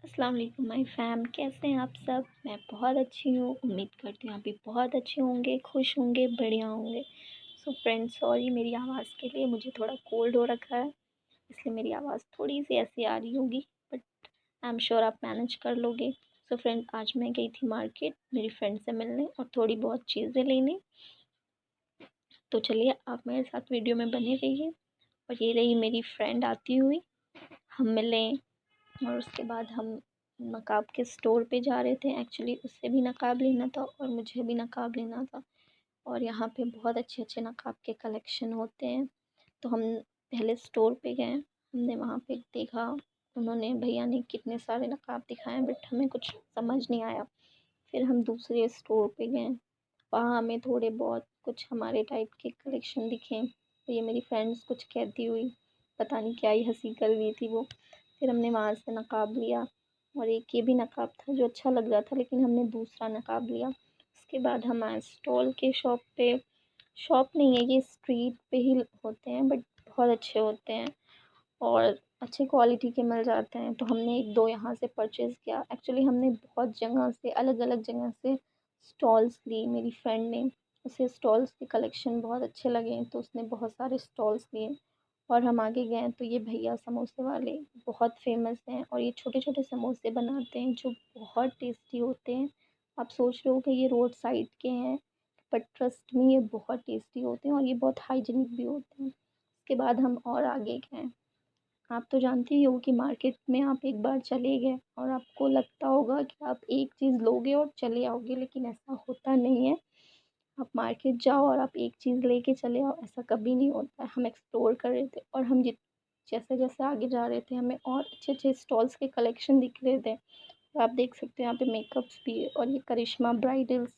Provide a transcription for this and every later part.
अस्सलाम वालेकुम my fam, कैसे हैं आप सब। मैं बहुत अच्छी हूँ। उम्मीद करती हूँ आप भी बहुत अच्छे होंगे, खुश होंगे, बढ़िया होंगे। सो फ्रेंड्स, सॉरी मेरी आवाज़ के लिए, मुझे थोड़ा कोल्ड हो रखा है, इसलिए मेरी आवाज़ थोड़ी सी ऐसी आ रही होगी, बट आई एम श्योर आप मैनेज कर लोगे। सो फ्रेंड्स, आज मैं गई थी मार्केट मेरी फ्रेंड से मिलने और थोड़ी बहुत चीज़ें लेने। तो चलिए आप मेरे साथ वीडियो में बने रहिए। और ये रही मेरी फ्रेंड आती हुई, हम मिले। और उसके बाद हम नकाब के स्टोर पे जा रहे थे। एक्चुअली उससे भी नकाब लेना था और मुझे भी नकाब लेना था। और यहाँ पे बहुत अच्छे अच्छे नकाब के कलेक्शन होते हैं। तो हम पहले स्टोर पे गए, हमने वहाँ पे देखा, उन्होंने भैया ने कितने सारे नकाब दिखाए, बट हमें कुछ समझ नहीं आया। फिर हम दूसरे स्टोर पे गए, वहाँ हमें थोड़े बहुत कुछ हमारे टाइप के कलेक्शन दिखे। तो ये मेरी फ्रेंड्स कुछ कहती हुई, पता नहीं क्या ही हंसी कर रही थी वो। फिर हमने वहाँ से नकाब लिया और एक ये भी नकाब था जो अच्छा लग रहा था, लेकिन हमने दूसरा नकाब लिया। उसके बाद हम आए स्टॉल के शॉप पे। शॉप नहीं है ये, स्ट्रीट पे ही होते हैं, बट बहुत अच्छे होते हैं और अच्छे क्वालिटी के मिल जाते हैं। तो हमने एक दो यहाँ से परचेज़ किया। एक्चुअली हमने बहुत जगह से, अलग अलग जगह से स्टॉल्स ली। मेरी फ्रेंड ने, उसे स्टॉल्स के कलेक्शन बहुत अच्छे लगे तो उसने बहुत सारे स्टॉल्स लिए। और हम आगे गए तो ये भैया समोसे वाले बहुत फेमस हैं और ये छोटे छोटे समोसे बनाते हैं जो बहुत टेस्टी होते हैं। आप सोच रहे हो कि ये रोड साइड के हैं, बट ट्रस्ट में ये बहुत टेस्टी होते हैं और ये बहुत हाइजीनिक भी होते हैं। उसके बाद हम और आगे गए। आप तो जानते ही हो कि मार्केट में आप एक बार चले गए और आपको लगता होगा कि आप एक चीज़ लोगे और चले आओगे, लेकिन ऐसा होता नहीं है। आप मार्केट जाओ और आप एक चीज़ लेके चले आओ, ऐसा कभी नहीं होता है। हम एक्सप्लोर कर रहे थे और हम जैसे जैसे आगे जा रहे थे हमें और अच्छे अच्छे स्टॉल्स के कलेक्शन दिख रहे थे। और आप देख सकते हो यहाँ पे मेकअप्स भी है और ये करिश्मा ब्राइडल्स।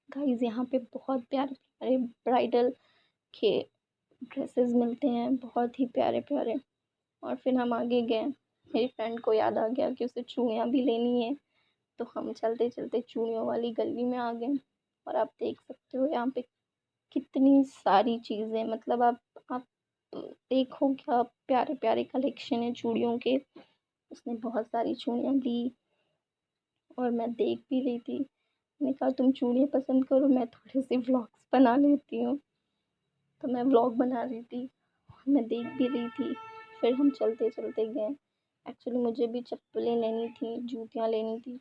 गाइस यहाँ पे बहुत प्यारे प्यारे ब्राइडल के ड्रेसेस मिलते हैं, बहुत ही प्यारे प्यारे। और फिर हम आगे गए, मेरी फ्रेंड को याद आ गया कि उसे चूड़ियाँ भी लेनी है, तो हम चलते चलते चूड़ियों वाली गली में आ गए। और आप देख सकते हो यहाँ पे कितनी सारी चीज़ें, मतलब आप देखो क्या प्यारे प्यारे कलेक्शन है चूड़ियों के। उसने बहुत सारी चूड़ियाँ ली और मैं देख भी रही थी। मैंने कहा तुम चूड़ियाँ पसंद करो, मैं थोड़े से व्लॉग्स बना लेती हूँ। तो मैं व्लॉग बना रही थी, मैं देख भी रही थी। फिर हम चलते चलते गए। एक्चुअली मुझे भी चप्पलें लेनी थी, जूतियाँ लेनी थी,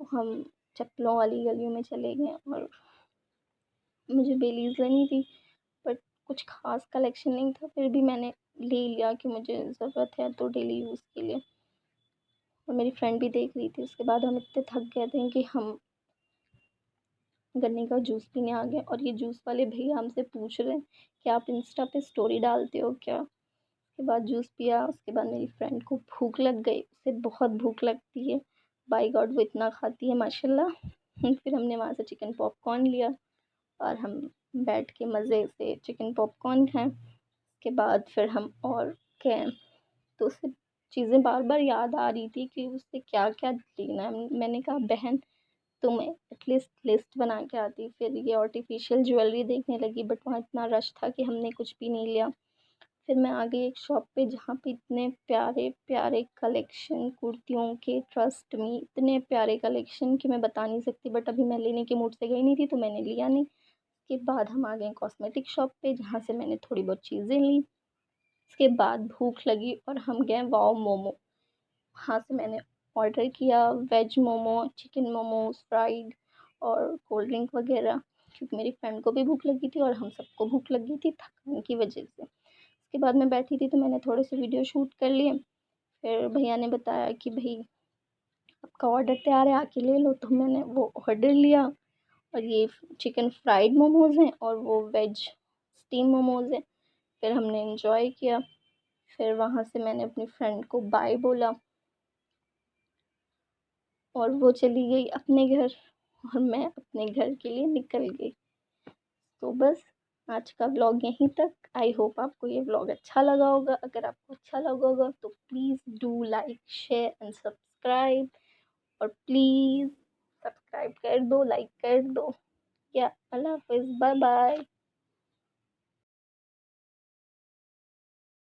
तो हम चप्पलों वाली गलियों में चले गए। और मुझे बेलीज़ लेनी थी, बट कुछ ख़ास कलेक्शन नहीं था, फिर भी मैंने ले लिया कि मुझे ज़रूरत है तो डेली यूज़ के लिए। और मेरी फ्रेंड भी देख रही थी। उसके बाद हम इतने थक गए थे कि हम गन्ने का जूस पीने आ गए। और ये जूस वाले भैया हमसे पूछ रहे हैं कि आप इंस्टा पे स्टोरी डालते हो क्या। उसके बाद जूस पिया। उसके बाद मेरी फ्रेंड को भूख लग गई, उसे बहुत भूख लगती है, बाय गॉड वो इतना खाती है माशाल्लाह। फिर हमने वहाँ से चिकन पॉपकॉर्न लिया और हम बैठ के मज़े से चिकन पॉपकॉर्न खाएं। उसके बाद फिर हम और गए, तो उससे चीज़ें बार बार याद आ रही थी कि उससे क्या क्या लेना है। मैंने कहा बहन तुम एटलीस्ट लिस्ट बना के आती। फिर ये आर्टिफिशियल ज्वेलरी देखने लगी, बट वहाँ इतना रश था कि हमने कुछ भी नहीं लिया। फिर मैं आ गई एक शॉप पे जहाँ पे इतने प्यारे प्यारे कलेक्शन कुर्तियों के, ट्रस्ट मी इतने प्यारे कलेक्शन कि मैं बता नहीं सकती, बट अभी मैं लेने के मूड से गई नहीं थी तो मैंने लिया नहीं। उसके बाद हम आ गए कॉस्मेटिक शॉप पे जहाँ से मैंने थोड़ी बहुत चीज़ें ली। उसके बाद भूख लगी और हम गए वाओ मोमो। वहाँ से मैंने ऑर्डर किया veg momo, chicken momos fried और कोल्ड ड्रिंक वगैरह, क्योंकि मेरी फ्रेंड को भी भूख लगी थी और हम सबको भूख लगी थी थकान की वजह से। उसके बाद मैं बैठी थी तो मैंने थोड़े से वीडियो शूट कर लिए। फिर भैया ने बताया कि भाई आपका ऑर्डर तैयार है, आके ले लो। तो मैंने वो ऑर्डर लिया और ये चिकन फ्राइड मोमोज़ हैं और वो वेज स्टीम मोमोज़ हैं। फिर हमने इन्जॉय किया। फिर वहाँ से मैंने अपनी फ्रेंड को बाय बोला और वो चली गई अपने घर और मैं अपने घर के लिए निकल गई। तो बस आज का व्लॉग यहीं तक। आई होप आपको ये व्लॉग अच्छा लगा होगा। अगर आपको अच्छा लगा होगा तो please do like share and subscribe. और प्लीज़ सब्सक्राइब कर दो, लाइक कर दो। या अल्लाह हाफ़िज़, बाय बाय।